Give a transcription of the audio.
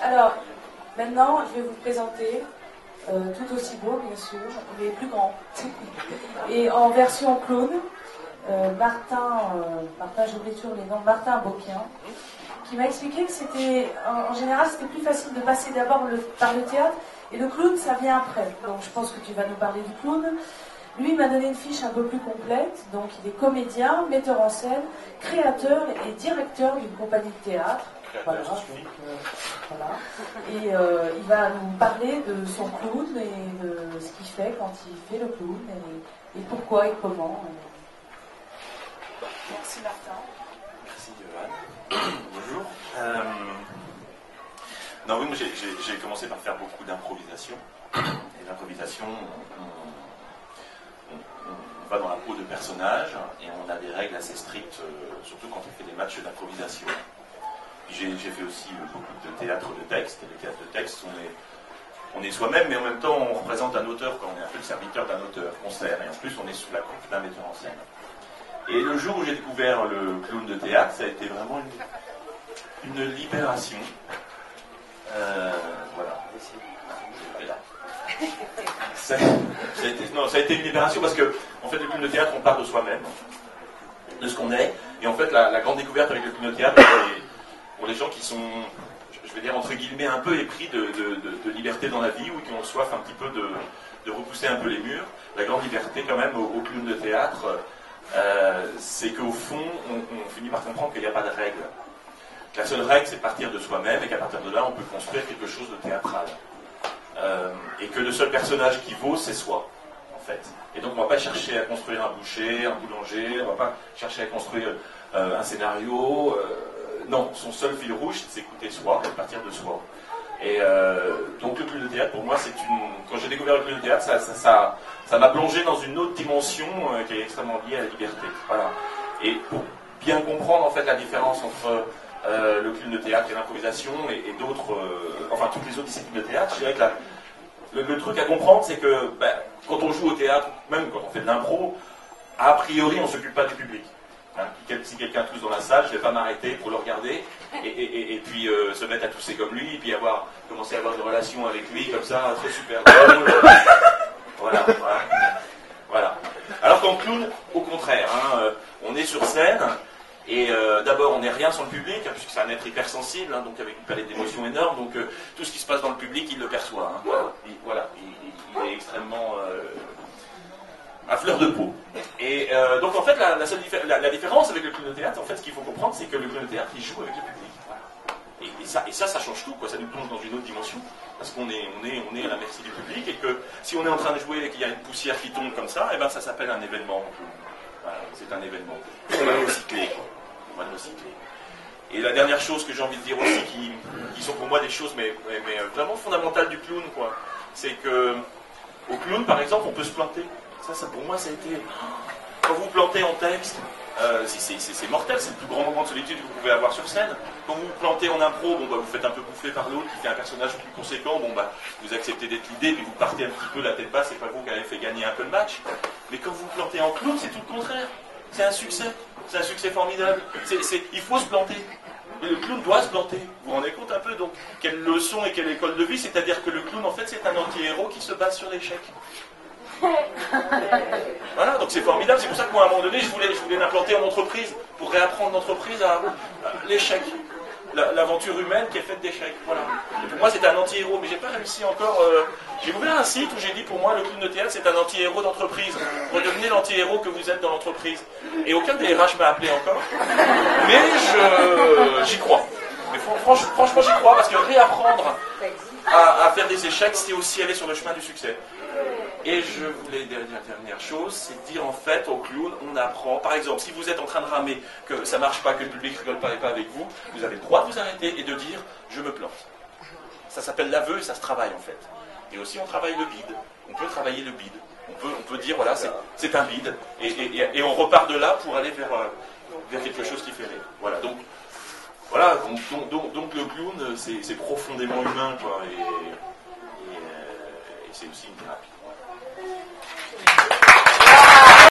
Alors, maintenant, je vais vous présenter, tout aussi beau, bien sûr, mais plus grand. Et en version clown, Martin, j'oublie toujours les noms, Martin Beauquien, qui m'a expliqué que c'était, en général, c'était plus facile de passer d'abord par le théâtre, et le clown, ça vient après. Donc, je pense que tu vas nous parler du clown. Lui, il m'a donné une fiche un peu plus complète. Donc, il est comédien, metteur en scène, créateur et directeur d'une compagnie de théâtre. Voilà, donc, voilà. Et il va nous parler de son clown et de ce qu'il fait quand il fait le clown et pourquoi et comment. Merci Martin. Merci Johan. Bonjour. Non, oui, moi j'ai commencé par faire beaucoup d'improvisation. Et l'improvisation, on va dans la peau de personnages et on a des règles assez strictes, surtout quand on fait des matchs d'improvisation. J'ai fait aussi beaucoup de théâtre de texte. Et le théâtre de texte, on est soi-même, mais en même temps, on représente un auteur, quand on est un peu le serviteur d'un auteur, qu'on sert. Et en plus, on est sous la coupe d'un metteur en scène. Et le jour où j'ai découvert le clown de théâtre, ça a été vraiment une libération. Voilà. Ça a été une libération parce que, en fait, le clown de théâtre, on part de soi-même, de ce qu'on est. Et en fait, la grande découverte avec le clown de théâtre, pour les gens qui sont, je vais dire entre guillemets, un peu épris de liberté dans la vie ou qui ont soif un petit peu de repousser un peu les murs, la grande liberté quand même au clown de théâtre, c'est qu'au fond, on finit par comprendre qu'il n'y a pas de règle. La seule règle, c'est de partir de soi-même et qu'à partir de là, on peut construire quelque chose de théâtral. Et que le seul personnage qui vaut, c'est soi, en fait. Et donc, on ne va pas chercher à construire un boucher, un boulanger, on ne va pas chercher à construire un scénario. Non, son seul fil rouge, c'est d'écouter soi, et de partir de soi. Et donc, le clown de théâtre, pour moi, c'est une... Quand j'ai découvert le clown de théâtre, ça m'a plongé dans une autre dimension qui est extrêmement liée à la liberté. Voilà. Et pour bien comprendre, en fait, la différence entre le clown de théâtre et l'improvisation et d'autres, enfin toutes les autres disciplines de théâtre, je dirais que le truc à comprendre, c'est que quand on joue au théâtre, même quand on fait de l'impro, a priori, on ne s'occupe pas du public. Hein, si quelqu'un tousse dans la salle, je ne vais pas m'arrêter pour le regarder et puis se mettre à tousser comme lui et puis commencer à avoir des relations avec lui comme ça, très super drôle. Voilà. Alors qu'en clown, au contraire, hein, on est sur scène. Et d'abord, on n'est rien sans le public, hein, puisque c'est un être hypersensible, hein, donc avec une palette d'émotions énorme, donc tout ce qui se passe dans le public, il le perçoit. Hein, il est extrêmement à fleur de peau. Et donc en fait, la différence avec le clown de théâtre, en fait, ce qu'il faut comprendre, c'est que le clown de théâtre, il joue avec le public. Voilà. Et ça change tout, quoi. Ça nous plonge dans une autre dimension, parce qu'on est à la merci du public, et que si on est en train de jouer et qu'il y a une poussière qui tombe comme ça, et ben ça s'appelle un événement. Voilà, c'est un événement. On va le recycler, quoi. On va le recycler. Et la dernière chose que j'ai envie de dire aussi, qui sont pour moi des choses mais vraiment fondamentales du clown, quoi, c'est que au clown, par exemple, on peut se planter. Ça pour moi, ça a été... Quand vous plantez en texte, c'est mortel, c'est le plus grand moment de solitude que vous pouvez avoir sur scène. Quand vous vous plantez en impro, vous faites un peu bouffer par l'autre, qui fait un personnage plus conséquent, vous acceptez d'être l'idée, puis vous partez un petit peu la tête basse, c'est pas vous qui avez fait gagner un peu le match. Mais quand vous plantez en clown, c'est tout le contraire. C'est un succès formidable. Il faut se planter. Mais le clown doit se planter. Vous vous rendez compte un peu, donc, quelle leçon et quelle école de vie, c'est-à-dire que le clown, en fait, c'est un anti-héros qui se base sur l'échec. Voilà, donc c'est formidable, c'est pour ça que moi à un moment donné je voulais l'implanter en entreprise pour réapprendre l'entreprise à l'échec, l'aventure humaine qui est faite d'échecs. Voilà. Et pour moi c'est un anti-héros, mais j'ai pas réussi encore. J'ai ouvert un site où j'ai dit pour moi le clown de théâtre c'est un anti-héros d'entreprise. Redevenez l'anti-héros que vous êtes dans l'entreprise. Et aucun des RH m'a appelé encore, mais j'y crois. Mais franchement j'y crois parce que réapprendre à faire des échecs, c'est aussi aller sur le chemin du succès. Et je voulais dire la dernière chose, c'est dire en fait au clown, on apprend, par exemple, si vous êtes en train de ramer, que ça marche pas, que le public rigole pas et pas avec vous, vous avez le droit de vous arrêter et de dire, je me plante. Ça s'appelle l'aveu et ça se travaille en fait. Et aussi on travaille le bide, on peut travailler le bide, on peut dire voilà, c'est un bide, et on repart de là pour aller vers quelque chose qui fait rire. Voilà, donc le clown, c'est profondément humain, quoi, et c'est aussi une thérapie.